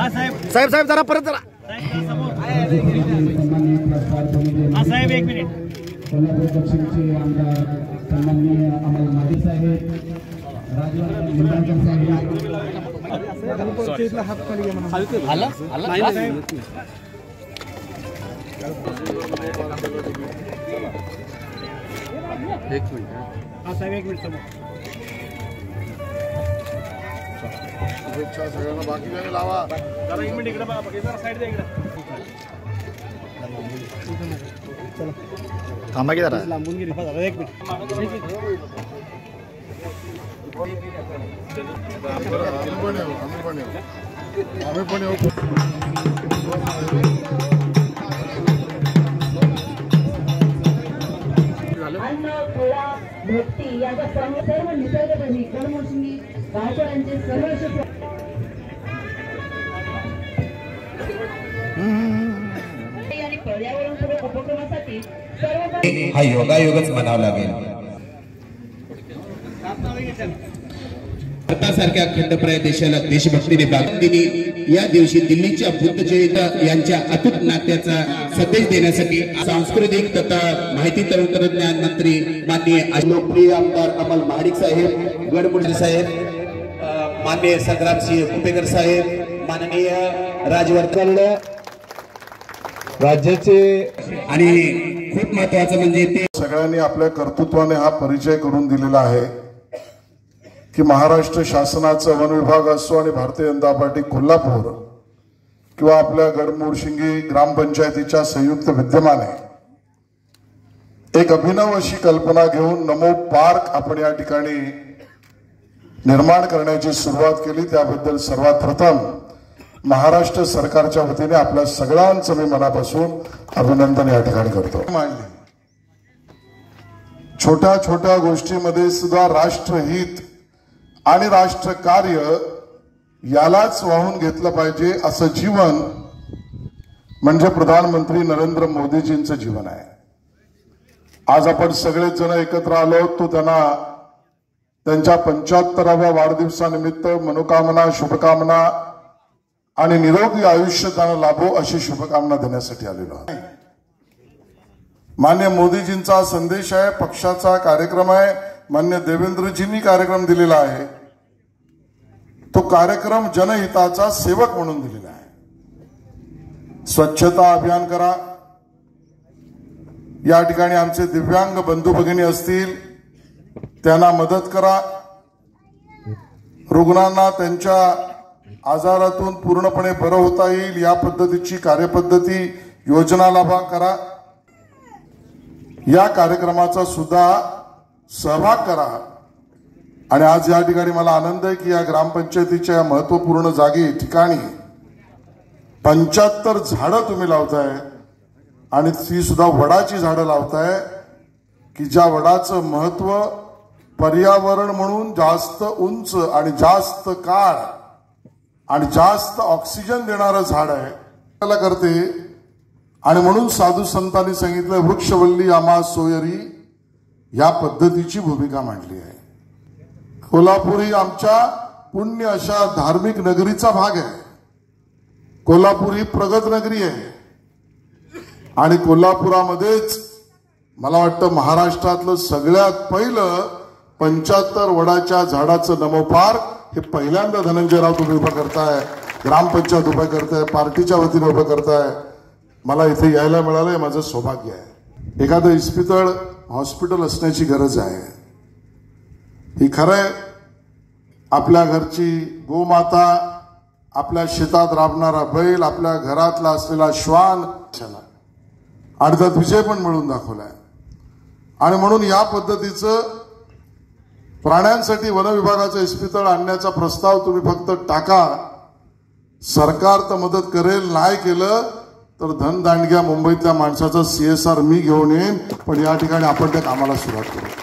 साहेब साहेब जरा परत जरा साहेब एक मिनिट कोल्हापूर दक्षिणचे आमदार सन्माननीय अमल मादी साहेब राजवाडा मुंडांकर साहेब एक मिनिट शुभेच्छा सगळ्यांना बाकी वेळ लावा जरा एक मिनिट इकडे बघा जरा साईड द्या इकडे थांबा की जरा लांबून गेली बघा एक मिनिट आम्ही पण येऊ अन्न क्रीडा भक्ती यांचा सर्व निसर्गप्रेमी कडमोसमी गावकऱ्यांचे सर्व आणि पर्यावरणपूरक उपक्रमासाठी हा योगायोगच म्हणावा लागेल। भारतासारख्या खंडप्राय देशाला देशभक्तीने बांधलेली या दिवशी दिल्लीच्या बुद्ध जयंती यांच्या अतूट नात्याचा संदेश देण्यासाठी सांस्कृतिक तथा माहिती तंत्रज्ञान मंत्री माननीय लोकप्रिय आमदार अमल महाडिक साहेब, गडमुंडे साहेब, माननीय संग्रामसिंह कुपेकर साहेब, माननीय राजवर्धन राज्याचे आणि खूप महत्वाचं म्हणजे ते सगळ्यांनी आपल्या कर्तृत्वाने हा परिचय करून दिलेला आहे की महाराष्ट्र शासनाचा वन विभाग असो आणि भारतीय जनता पार्टी कोल्हापूर किंवा आपल्या गडमुडशिंगी ग्रामपंचायतीच्या संयुक्त विद्यमाने एक अभिनव अशी कल्पना घेऊन नमो पार्क आपण या ठिकाणी निर्माण करण्याची सुरुवात केली। त्याबद्दल सर्वात प्रथम महाराष्ट्र सरकारच्या वतीने आपल्या सगळ्यांचं मी मनापासून अभिनंदन या ठिकाणी करतो। छोट्या छोट्या गोष्टीमध्ये सुद्धा राष्ट्रहित आणि राष्ट्रकार्य यालाच वाहून घेतलं पाहिजे असं जीवन म्हणजे प्रधानमंत्री नरेंद्र मोदीजींचं जीवन आहे। आज आपण सगळेच जण एकत्र आलो तो त्यांना त्यांच्या 75व्या वाढदिवसानिमित्त मनोकामना, शुभकामना आणि निरोगी आयुष्य त्यांना लाभो अशी शुभकामना देण्यासाठी आलेलो आहे। मान्य मोदीजींचा संदेश आहे, पक्षाचा कार्यक्रम आहे, मान्य देवेंद्रजींनी कार्यक्रम दिलेला आहे। तो कार्यक्रम जनहिताचा सेवक म्हणून दिलेला आहे। स्वच्छता अभियान करा, या ठिकाणी आमचे दिव्यांग बंधू भगिनी असतील त्यांना मदत करा, रुग्णांना त्यांच्या आजारातून पूर्णपणे बरं होता येईल या पद्धतीची कार्यपद्धती योजना लाभा करा। या कार्यक्रमाचा सुद्धा सहभाग करा। आणि आज या ठिकाणी मला आनंद आहे की या ग्रामपंचायतीच्या महत्वपूर्ण जागी ठिकाणी 75 झाडं तुम्ही लावताय आणि ती सुद्धा वडाची झाडं लावताय की ज्या वडाचं महत्व पर्यावरण म्हणून जास्त उंच आणि जास्त काळ आणि जास्त ऑक्सिजन देणारं झाड आहे त्याला करते। आणि म्हणून साधू संतांनी सांगितलं वृक्षवल्ली आम्हा सोयरी या पद्धतीची भूमिका मांडली आहे। कोल्हापुरी आमच्या पुण्य अशा धार्मिक नगरीचा भाग आहे। कोल्हापुरी प्रगत नगरी आहे आणि कोल्हापुरामध्येच मला वाटतं महाराष्ट्रातलं सगळ्यात पहिलं 75 वडाच्या झाडाचं नमो पार्क हे पहिल्यांदा धनंजयराव तुम्ही उभं करताय, ग्रामपंचायत उभं करताय, पार्टीच्या वतीने उभं करताय। मला इथे यायला मिळालंय, माझं सौभाग्य आहे। एखादं इस्पितळ हॉस्पिटल असण्याची गरज आहे। ही खरंय आपल्या घरची गोमाता, आपल्या शेतात राबणारा बैल, आपल्या घरातला असलेला श्वान आणि त्यात विजय पण मिळून दाखवलाय। आणि म्हणून या पद्धतीचं प्राण्यांसाठी वन विभागाचं इस्पितळ आणण्याचा प्रस्ताव तुम्ही फक्त टाका, सरकार तर मदत करेल, नाही केलं तर धनदांडग्या मुंबईतल्या माणसाचा CSR मी घेऊन येईन, पण या ठिकाणी आपण त्या कामाला सुरुवात करू।